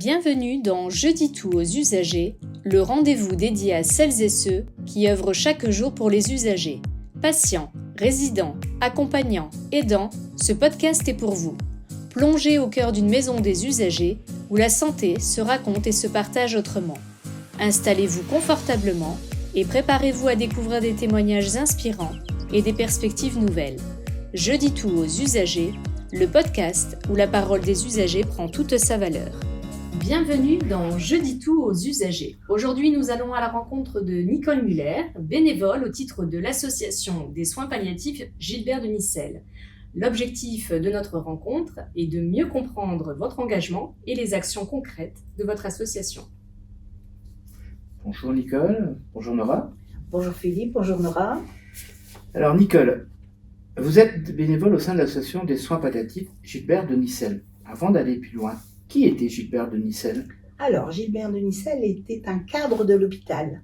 Bienvenue dans Je dis tout aux usagers, le rendez-vous dédié à celles et ceux qui œuvrent chaque jour pour les usagers. Patients, résidents, accompagnants, aidants, ce podcast est pour vous. Plongez au cœur d'une maison des usagers où la santé se raconte et se partage autrement. Installez-vous confortablement et préparez-vous à découvrir des témoignages inspirants et des perspectives nouvelles. Je dis tout aux usagers, le podcast où la parole des usagers prend toute sa valeur. Bienvenue dans Je dis tout aux usagers. Aujourd'hui, nous allons à la rencontre de Nicole Muller, bénévole au titre de l'association des soins palliatifs Gilbert de Nicelle. L'objectif de notre rencontre est de mieux comprendre votre engagement et les actions concrètes de votre association. Bonjour Nicole, bonjour Nora. Bonjour Philippe, bonjour Nora. Alors Nicole, vous êtes bénévole au sein de l'association des soins palliatifs Gilbert de Nicelle. Avant d'aller plus loin, qui était Gilbert de Nicelle ? Alors, Gilbert de Nicelle était un cadre de l'hôpital.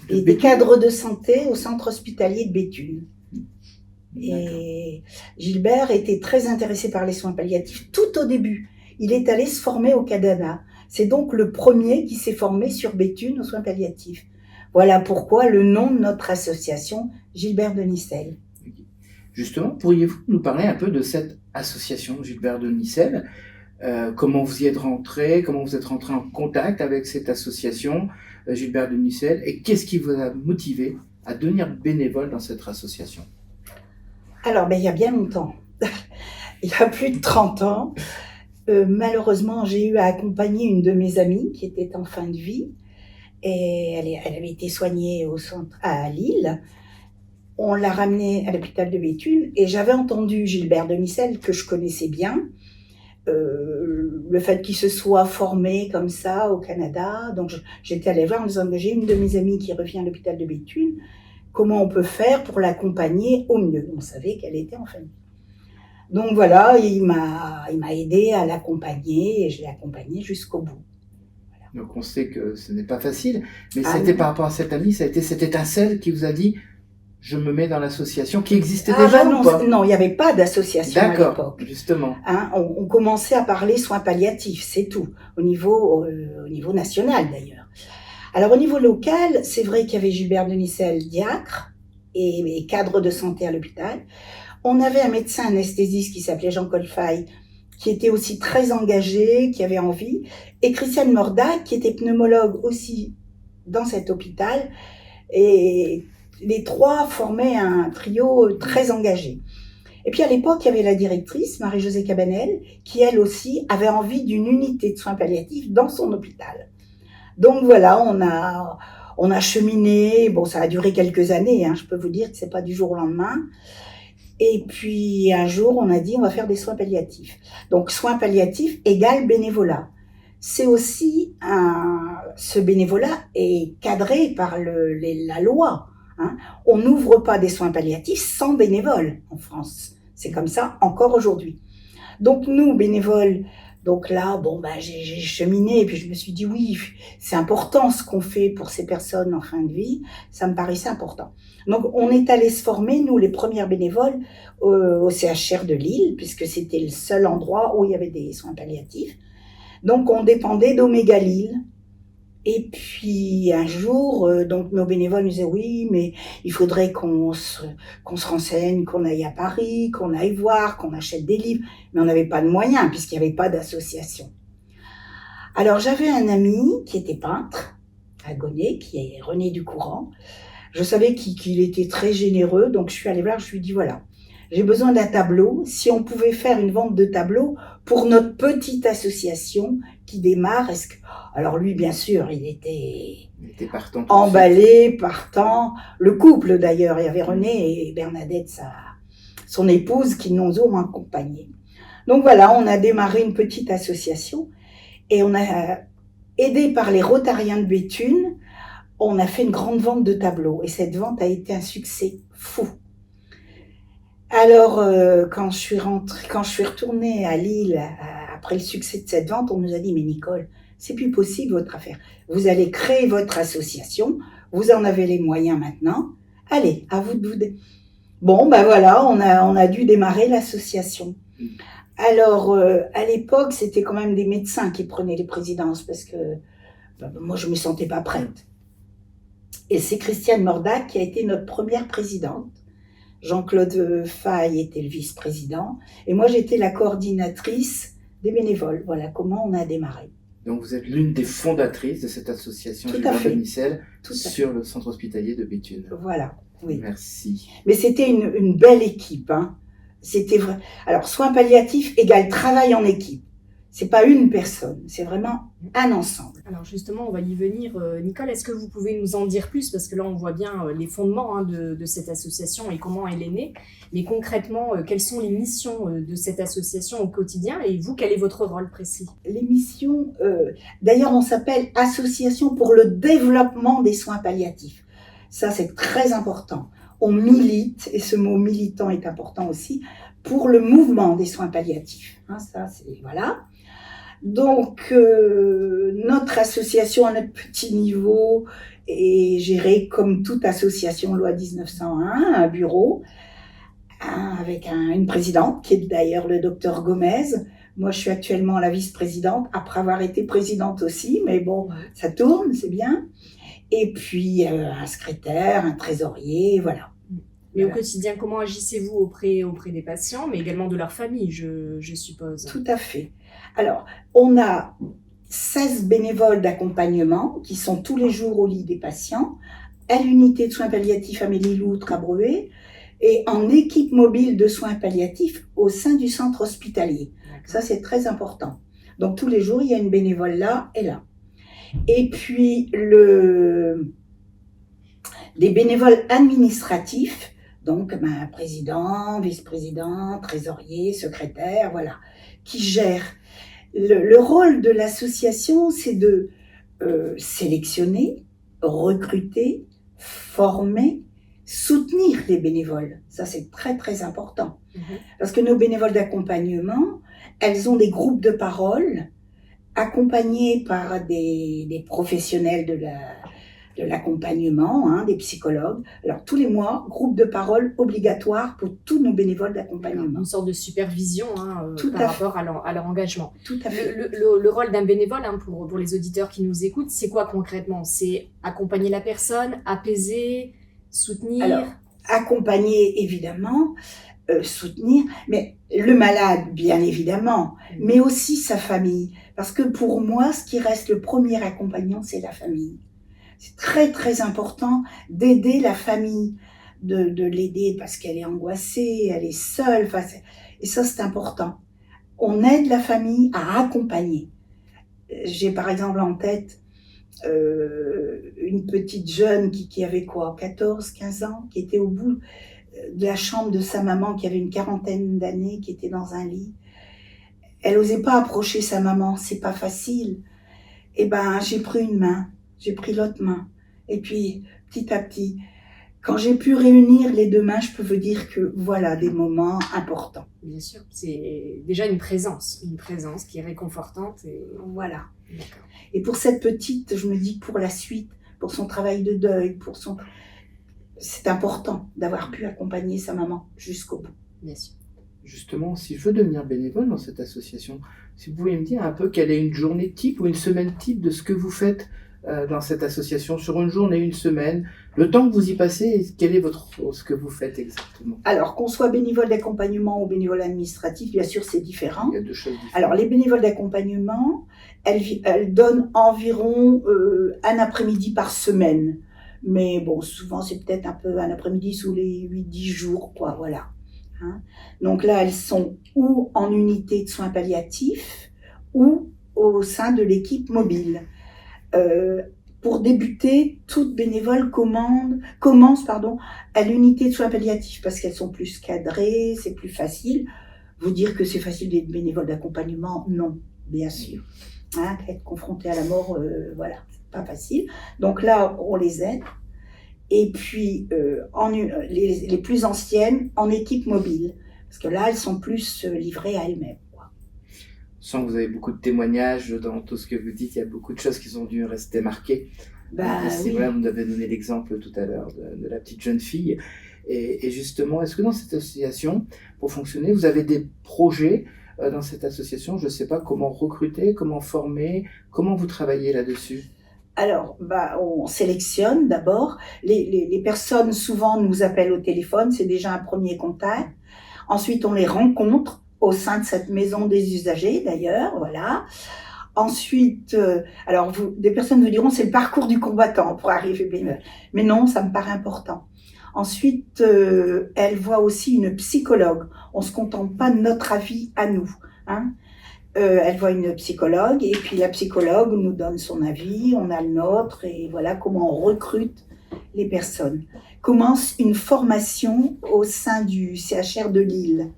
Il était cadre de santé au centre hospitalier de Béthune. Et Gilbert était très intéressé par les soins palliatifs tout au début. Il est allé se former au Canada. C'est donc le premier qui s'est formé sur Béthune aux soins palliatifs. Voilà pourquoi le nom de notre association, Gilbert de Nicelle. Justement, pourriez-vous nous parler un peu de cette association Gilbert de Nicelle ? Comment vous y êtes rentré, comment vous êtes rentré en contact avec cette association Gilbert de Nicelle, et qu'est-ce qui vous a motivé à devenir bénévole dans cette association ? Alors, il y a bien longtemps, il y a plus de 30 ans, malheureusement, j'ai eu à accompagner une de mes amies qui était en fin de vie, et elle avait été soignée au centre à Lille. On l'a ramenée à l'hôpital de Béthune, et j'avais entendu Gilbert de Nicelle, que je connaissais bien, le fait qu'il se soit formé comme ça au Canada. Donc j'étais allée voir en disant que j'ai une de mes amies qui revient à l'hôpital de Béthune, comment on peut faire pour l'accompagner au mieux. On savait qu'elle était en famille. Donc voilà, il m'a aidé à l'accompagner et je l'ai accompagnée jusqu'au bout. Voilà. Donc on sait que ce n'est pas facile, mais c'était par rapport à cette amie, ça a été cette étincelle qui vous a dit je me mets dans l'association, qui existait déjà ou pas ? Non, il n'y avait pas d'association à l'époque. D'accord, justement. On commençait à parler soins palliatifs, c'est tout, au niveau national d'ailleurs. Alors au niveau local, c'est vrai qu'il y avait Gilbert de Nicelle, diacre et cadre de santé à l'hôpital. On avait un médecin anesthésiste qui s'appelait Jean Colfaille, qui était aussi très engagé, qui avait envie, et Christiane Mordac, qui était pneumologue aussi dans cet hôpital, et les trois formaient un trio très engagé. Et puis à l'époque, il y avait la directrice, Marie-Josée Cabanel, qui elle aussi avait envie d'une unité de soins palliatifs dans son hôpital. Donc voilà, on a cheminé, bon ça a duré quelques années, je peux vous dire que c'est pas du jour au lendemain. Et puis un jour, on a dit on va faire des soins palliatifs. Donc soins palliatifs égale bénévolat. C'est aussi ce bénévolat est cadré par la loi. On n'ouvre pas des soins palliatifs sans bénévoles en France. C'est comme ça encore aujourd'hui. Donc nous, bénévoles, donc là, j'ai cheminé et puis je me suis dit oui, c'est important ce qu'on fait pour ces personnes en fin de vie. Ça me paraissait important. Donc on est allé se former, nous les premières bénévoles, au CHR de Lille, puisque c'était le seul endroit où il y avait des soins palliatifs. Donc on dépendait d'Omega Lille. Et puis un jour, donc nos bénévoles nous disaient oui, mais il faudrait qu'on se renseigne, qu'on aille à Paris, qu'on aille voir, qu'on achète des livres. Mais on n'avait pas de moyens puisqu'il n'y avait pas d'association. Alors j'avais un ami qui était peintre à Gonnet, qui est René Ducourant. Je savais qu'il était très généreux, donc je suis allée voir, je lui ai dit voilà, j'ai besoin d'un tableau. Si on pouvait faire une vente de tableaux pour notre petite association qui démarre, alors lui, bien sûr, il était partant emballé, partant. Le couple, d'ailleurs, il y avait René et Bernadette, son épouse, qui nous ont accompagnés. Donc voilà, on a démarré une petite association et on a aidé par les Rotariens de Béthune, on a fait une grande vente de tableaux et cette vente a été un succès fou. Alors, quand je suis retournée à Lille, après le succès de cette vente, on nous a dit, mais Nicole, c'est plus possible votre affaire. Vous allez créer votre association, vous en avez les moyens maintenant. Allez, à vous de vous... Bon, voilà, on a dû démarrer l'association. Alors, à l'époque, c'était quand même des médecins qui prenaient les présidences parce que moi, je me sentais pas prête. Et c'est Christiane Mordac qui a été notre première présidente. Jean-Claude Faye était le vice-président. Et moi, j'étais la coordinatrice des bénévoles. Voilà comment on a démarré. Donc vous êtes l'une des fondatrices de cette association Gilbert de Nicelle sur le centre hospitalier de Béthune. Voilà, oui. Merci. Mais c'était une belle équipe. Hein. C'était vrai. Alors, soins palliatifs égale travail en équipe. C'est pas une personne, c'est vraiment un ensemble. Alors justement, on va y venir. Nicole, est-ce que vous pouvez nous en dire plus? Parce que là, on voit bien les fondements de cette association et comment elle est née. Mais concrètement, quelles sont les missions de cette association au quotidien? Et vous, quel est votre rôle précis? Les missions, d'ailleurs, on s'appelle Association pour le développement des soins palliatifs. Ça, c'est très important. On milite, et ce mot militant est important aussi, pour le mouvement des soins palliatifs. Hein, ça, c'est... Voilà. Donc, notre association à notre petit niveau est gérée comme toute association loi 1901, un bureau, avec une présidente qui est d'ailleurs le docteur Gomez. Moi, je suis actuellement la vice-présidente, après avoir été présidente aussi, mais bon, ça tourne, c'est bien. Et puis, un secrétaire, un trésorier, voilà. Mais au quotidien, comment agissez-vous auprès des patients, mais également de leur famille, je suppose? Tout à fait. Alors, on a 16 bénévoles d'accompagnement qui sont tous les jours au lit des patients, à l'unité de soins palliatifs Amélie-Loutre à Breuer, et en équipe mobile de soins palliatifs au sein du centre hospitalier. Ça, c'est très important. Donc, tous les jours, il y a une bénévole là et là. Et puis, des bénévoles administratifs, donc président, vice-président, trésorier, secrétaire, voilà, qui gèrent. Le rôle de l'association, c'est de sélectionner, recruter, former, soutenir les bénévoles. Ça, c'est très, très important. Parce que nos bénévoles d'accompagnement, elles ont des groupes de parole accompagnés par des professionnels de l'accompagnement, hein, des psychologues. Alors, tous les mois, groupe de parole obligatoire pour tous nos bénévoles d'accompagnement. Une sorte de supervision par rapport à leur engagement. Tout à fait. Le rôle d'un bénévole, hein, pour les auditeurs qui nous écoutent, c'est quoi concrètement? C'est accompagner la personne, apaiser, soutenir? Alors, accompagner, évidemment, soutenir, mais le malade, bien évidemment, mais aussi sa famille. Parce que pour moi, ce qui reste le premier accompagnant, c'est la famille. C'est très, très important d'aider la famille, de l'aider parce qu'elle est angoissée, elle est seule. Et ça, c'est important. On aide la famille à accompagner. J'ai par exemple en tête une petite jeune qui avait quoi, 14, 15 ans, qui était au bout de la chambre de sa maman, qui avait une quarantaine d'années, qui était dans un lit. Elle n'osait pas approcher sa maman, c'est pas facile. Eh ben, j'ai pris une main. J'ai pris l'autre main. Et puis, petit à petit, quand j'ai pu réunir les deux mains, je peux vous dire que voilà des moments importants. Bien sûr, c'est déjà une présence qui est réconfortante. Voilà. Et pour cette petite, je me dis pour la suite, pour son travail de deuil, c'est important d'avoir pu accompagner sa maman jusqu'au bout. Bien sûr. Justement, si je veux devenir bénévole dans cette association, si vous pouvez me dire un peu quelle est une journée type ou une semaine type de ce que vous faites dans cette association sur une journée, une semaine, le temps que vous y passez, quel est ce que vous faites exactement? Alors, qu'on soit bénévole d'accompagnement ou bénévole administratif, bien sûr, c'est différent. Il y a deux choses différentes. Alors, les bénévoles d'accompagnement, elles donnent environ un après-midi par semaine. Mais bon, souvent, c'est peut-être un peu un après-midi sous les 8-10 jours, quoi, voilà. Hein? Donc là, elles sont ou en unité de soins palliatifs ou au sein de l'équipe mobile. Pour débuter, toute bénévole commence à l'unité de soins palliatifs parce qu'elles sont plus cadrées, c'est plus facile. Vous dire que c'est facile d'être bénévole d'accompagnement, non, bien sûr. Hein, être confronté à la mort, voilà, c'est pas facile. Donc là, on les aide. Et puis, les plus anciennes, en équipe mobile. Parce que là, elles sont plus livrées à elles-mêmes. Je sens que vous avez beaucoup de témoignages dans tout ce que vous dites. Il y a beaucoup de choses qui ont dû rester marquées. Oui. Voilà, vous nous avez donné l'exemple tout à l'heure de la petite jeune fille. Et justement, est-ce que dans cette association, pour fonctionner, vous avez des projets dans cette association? Je ne sais pas comment recruter, comment former, comment vous travaillez là-dessus? Alors, on sélectionne d'abord. Les personnes souvent nous appellent au téléphone, c'est déjà un premier contact. Ensuite, on les rencontre au sein de cette maison des usagers, d'ailleurs, voilà. Ensuite, des personnes vous diront c'est le parcours du combattant pour arriver bénévole. Mais non, ça me paraît important. Ensuite, elle voit aussi une psychologue. On ne se contente pas de notre avis à nous, hein. Elle voit une psychologue et puis la psychologue nous donne son avis, on a le nôtre et voilà comment on recrute les personnes. Commence une formation au sein du CHR de Lille.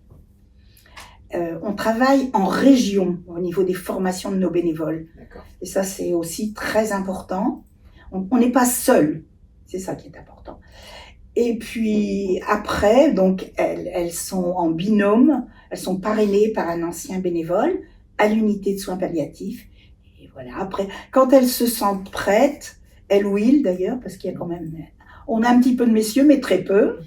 On travaille en région au niveau des formations de nos bénévoles. D'accord. Et ça, c'est aussi très important. On n'est pas seul, c'est ça qui est important. Et puis après, donc elles sont en binôme, elles sont parrainées par un ancien bénévole à l'unité de soins palliatifs. Et voilà, après, quand elles se sentent prêtes, elles ou ils d'ailleurs, parce qu'il y a quand même, on a un petit peu de messieurs, mais très peu.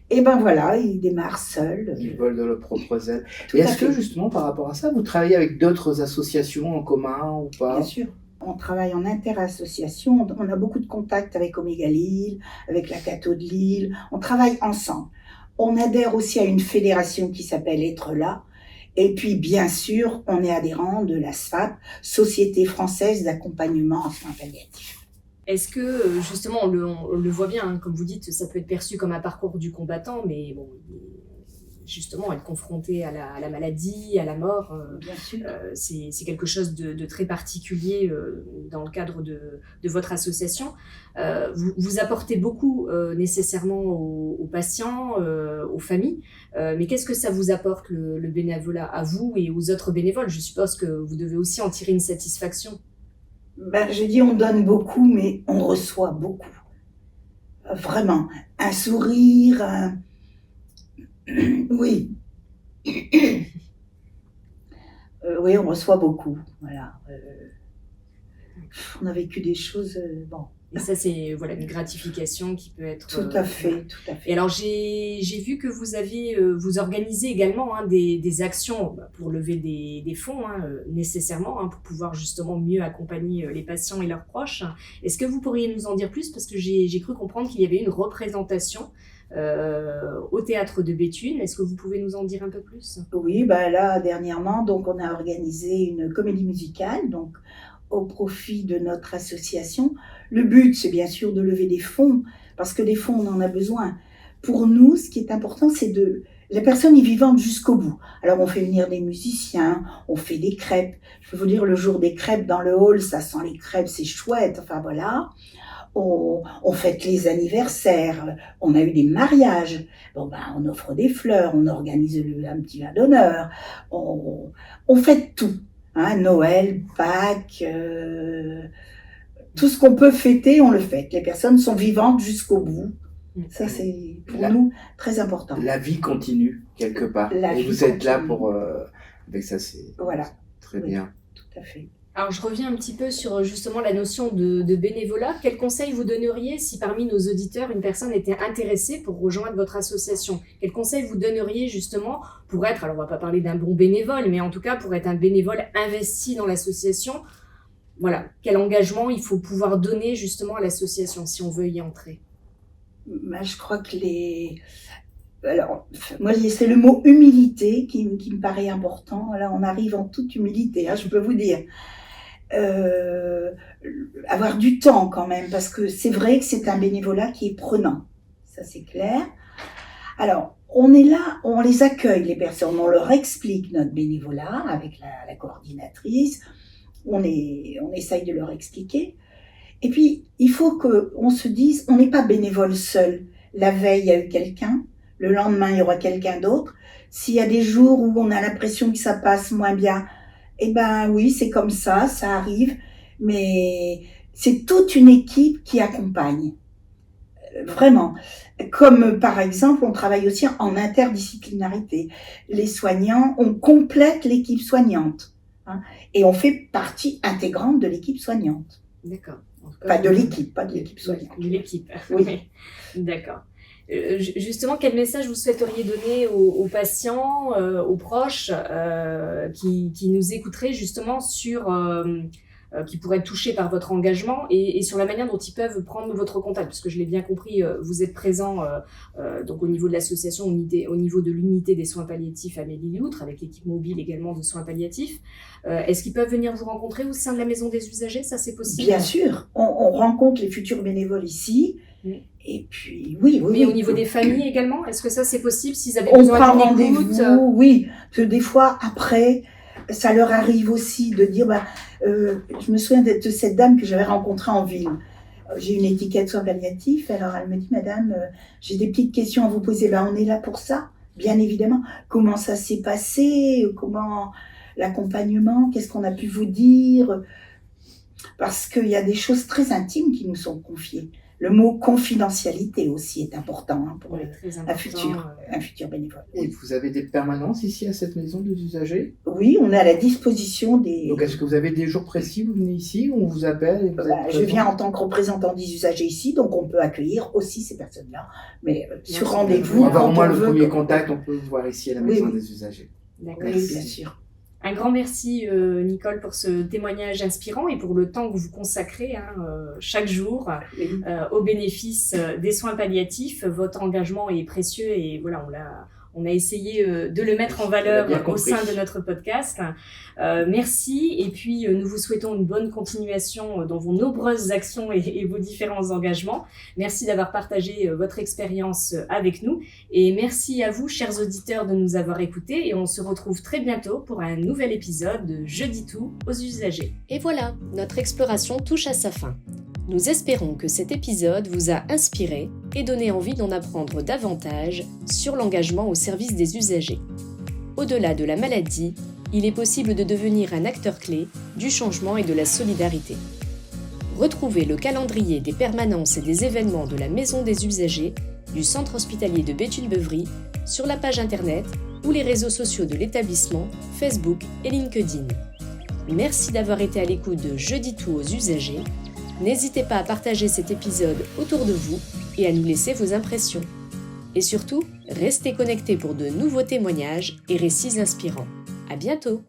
Et ben voilà, ils démarrent seuls. Ils volent de leurs propres ailes. Et est-ce que justement, par rapport à ça, vous travaillez avec d'autres associations en commun ou pas? Bien sûr. On travaille en interassociation, on a beaucoup de contacts avec Omega Lille, avec la Cato de Lille, on travaille ensemble. On adhère aussi à une fédération qui s'appelle Être là. Et puis, bien sûr, on est adhérent de la SFAP, Société française d'accompagnement en soins palliatifs. Est-ce que, justement, on le voit bien, hein, comme vous dites, ça peut être perçu comme un parcours du combattant, mais bon, justement, être confronté à la maladie, à la mort, bien sûr. C'est quelque chose de très particulier dans le cadre de votre association. Vous apportez beaucoup nécessairement aux patients, aux familles, mais qu'est-ce que ça vous apporte le bénévolat à vous et aux autres bénévoles? Je suppose que vous devez aussi en tirer une satisfaction. Je dis on donne beaucoup, mais on reçoit beaucoup. Vraiment, un sourire, oui. Oui, on reçoit beaucoup. Voilà. On a vécu des choses. Bon. Et ça, c'est voilà, une gratification qui peut être... Tout à fait, tout à fait. Et alors, j'ai vu que vous organisez également des actions pour lever des fonds, nécessairement, pour pouvoir justement mieux accompagner les patients et leurs proches. Est-ce que vous pourriez nous en dire plus? Parce que j'ai cru comprendre qu'il y avait une représentation au théâtre de Béthune. Est-ce que vous pouvez nous en dire un peu plus? Oui, là, dernièrement, donc, on a organisé une comédie musicale, donc, au profit de notre association. Le but, c'est bien sûr de lever des fonds, parce que des fonds, on en a besoin. Pour nous, ce qui est important, c'est la personne est vivante jusqu'au bout. Alors, on fait venir des musiciens, on fait des crêpes. Je peux vous dire, le jour des crêpes dans le hall, ça sent les crêpes, c'est chouette. Enfin, voilà. On fête les anniversaires, on a eu des mariages. Bon, on offre des fleurs, on organise un petit vin d'honneur. On fête tout. Noël, Pâques, tout ce qu'on peut fêter, on le fête. Les personnes sont vivantes jusqu'au bout. Ça, c'est pour nous très important. La vie continue, quelque part. Et vous êtes là pour... avec ça, c'est très bien. Tout à fait. Alors, je reviens un petit peu sur justement la notion de bénévolat. Quel conseil vous donneriez si parmi nos auditeurs, une personne était intéressée pour rejoindre votre association? Quel conseil vous donneriez justement pour être, alors on ne va pas parler d'un bon bénévole, mais en tout cas pour être un bénévole investi dans l'association? Voilà, quel engagement il faut pouvoir donner justement à l'association si on veut y entrer? Je crois que alors, moi, c'est le mot humilité qui me paraît important. Là, on arrive en toute humilité, je peux vous dire. Avoir du temps quand même, parce que c'est vrai que c'est un bénévolat qui est prenant. Ça, c'est clair. Alors, on est là, on les accueille, les personnes, on leur explique notre bénévolat avec la coordinatrice. On essaye de leur expliquer. Et puis, il faut qu'on se dise, on n'est pas bénévole seul. La veille, il y a eu quelqu'un. Le lendemain, il y aura quelqu'un d'autre. S'il y a des jours où on a l'impression que ça passe moins bien, oui, c'est comme ça arrive. Mais c'est toute une équipe qui accompagne. Vraiment. Comme par exemple, on travaille aussi en interdisciplinarité. Les soignants, on complète l'équipe soignante. Et on fait partie intégrante de l'équipe soignante. D'accord. Pas de l'équipe soignante. De l'équipe, oui. D'accord. Justement, quel message vous souhaiteriez donner aux patients, aux proches qui nous écouteraient justement qui pourraient être touchés par votre engagement et sur la manière dont ils peuvent prendre votre contact, parce que je l'ai bien compris, vous êtes présent donc au niveau de l'association, au niveau de l'unité des soins palliatifs Amélie-Loutre, avec l'équipe mobile également de soins palliatifs. Est-ce qu'ils peuvent venir vous rencontrer au sein de la maison des usagers? Ça, c'est possible? Bien sûr, on rencontre les futurs bénévoles ici. Et puis, oui. Mais au niveau des familles également, est-ce que ça c'est possible s'ils avaient on besoin prend d'une rendez-vous, écoute? oui. Parce que des fois, après, ça leur arrive aussi de dire, je me souviens de cette dame que j'avais rencontrée en ville. J'ai une étiquette soins palliatifs, alors elle me dit, madame, j'ai des petites questions à vous poser. On est là pour ça, bien évidemment. Comment ça s'est passé? Comment l'accompagnement? Qu'est-ce qu'on a pu vous dire? Parce qu'il y a des choses très intimes qui nous sont confiées. Le mot confidentialité aussi est important pour un futur bénévole. Et vous avez des permanences ici à cette maison des usagers? Oui, on est à la disposition des... Donc est-ce que vous avez des jours précis, vous venez ici, ou on vous appelle et vous êtes je viens en tant que représentant des usagers ici, donc on peut accueillir aussi ces personnes-là. Mais sur rendez-vous... On va avoir au moins le premier contact, on peut vous voir ici à la maison des usagers. D'accord. Oui, bien sûr. Un grand merci Nicole pour ce témoignage inspirant et pour le temps que vous consacrez chaque jour au bénéfice des soins palliatifs. Votre engagement est précieux et voilà, on a essayé de le mettre en valeur au sein de notre podcast. Merci et puis nous vous souhaitons une bonne continuation dans vos nombreuses actions et vos différents engagements. Merci d'avoir partagé votre expérience avec nous et merci à vous, chers auditeurs, de nous avoir écoutés et on se retrouve très bientôt pour un nouvel épisode de Je dis tout aux usagers. Et voilà, notre exploration touche à sa fin. Nous espérons que cet épisode vous a inspiré et donné envie d'en apprendre davantage sur l'engagement au service des usagers. Au-delà de la maladie, il est possible de devenir un acteur clé du changement et de la solidarité. Retrouvez le calendrier des permanences et des événements de la Maison des usagers du Centre hospitalier de Béthune-Beuvry sur la page internet ou les réseaux sociaux de l'établissement, Facebook et LinkedIn. Merci d'avoir été à l'écoute de Je dis tout aux usagers. N'hésitez pas à partager cet épisode autour de vous et à nous laisser vos impressions. Et surtout, restez connectés pour de nouveaux témoignages et récits inspirants. À bientôt!